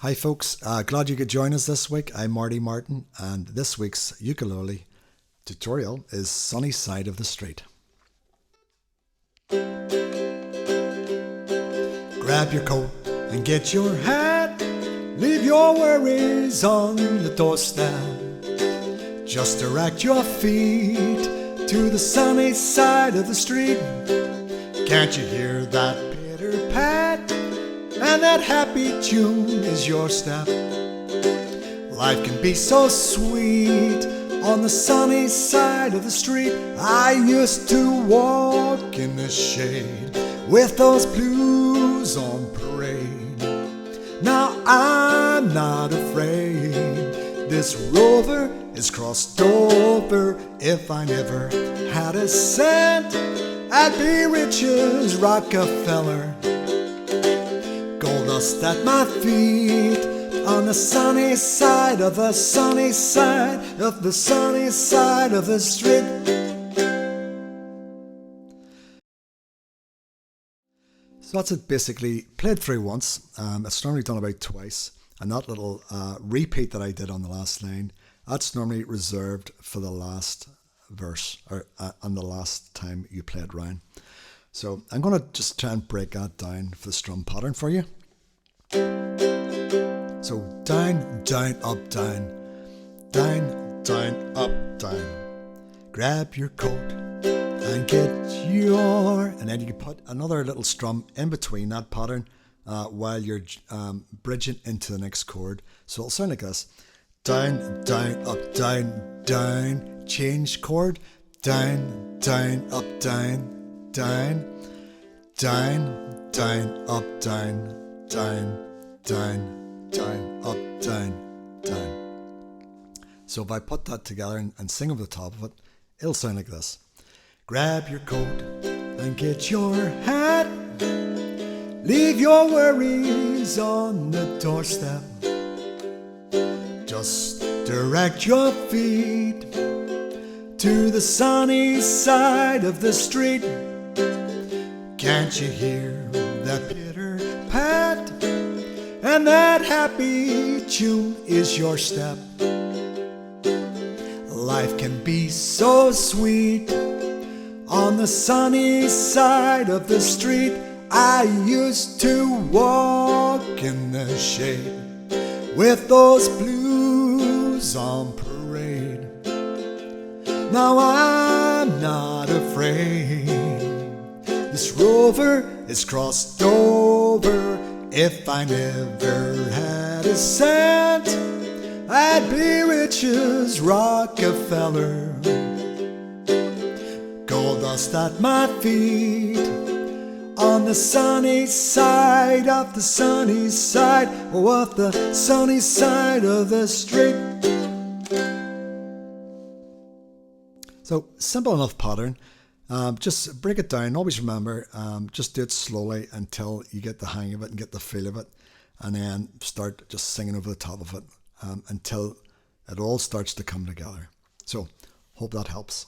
Hi folks, glad you could join us this week. I'm Marty Martin and this week's ukulele tutorial is Sunny Side of the Street. Grab your coat and get your hat, leave your worries on the doorstep. Just direct your feet to the sunny side of the street. Can't you hear that pitter-pat? And that happy tune is your step. Life can be so sweet on the sunny side of the street. I used to walk in the shade with those blues on parade. Now I'm not afraid. This rover is crossed over. If I never had a cent, I'd be rich as Rockefeller. Gold dust at my feet on the sunny side of the sunny side of the sunny side of the street. So that's it basically, played through once. It's normally done about twice, and that little repeat that I did on the last line, that's normally reserved for the last verse or on the last time you play it round. So I'm going to just try and break that down for the strum pattern for you. So down, down, up, down, down, down, up, down. Grab your coat and get your, and then you can put another little strum in between that pattern while you're bridging into the next chord. So it'll sound like this. Down, down, up, down, down, change chord, down, down, up, down, down, down, down, up, down, down, down, down, up, down, down. So if I put that together and sing over the top of it, it'll sound like this. Grab your coat and get your hat, leave your worries on the doorstep. Just direct your feet to the sunny side of the street. Can't you hear that pitter-pat? And that happy tune is your step. Life can be so sweet on the sunny side of the street. I used to walk in the shade with those blues on parade. Now I'm not afraid. This rover is crossed over. If I never had a cent, I'd be rich as Rockefeller. Gold dust at my feet on the sunny side of the sunny side, or of the sunny side of the street. So simple enough pattern. Just break it down. Always remember, just do it slowly until you get the hang of it and get the feel of it, and then start just singing over the top of it until it all starts to come together. So hope that helps.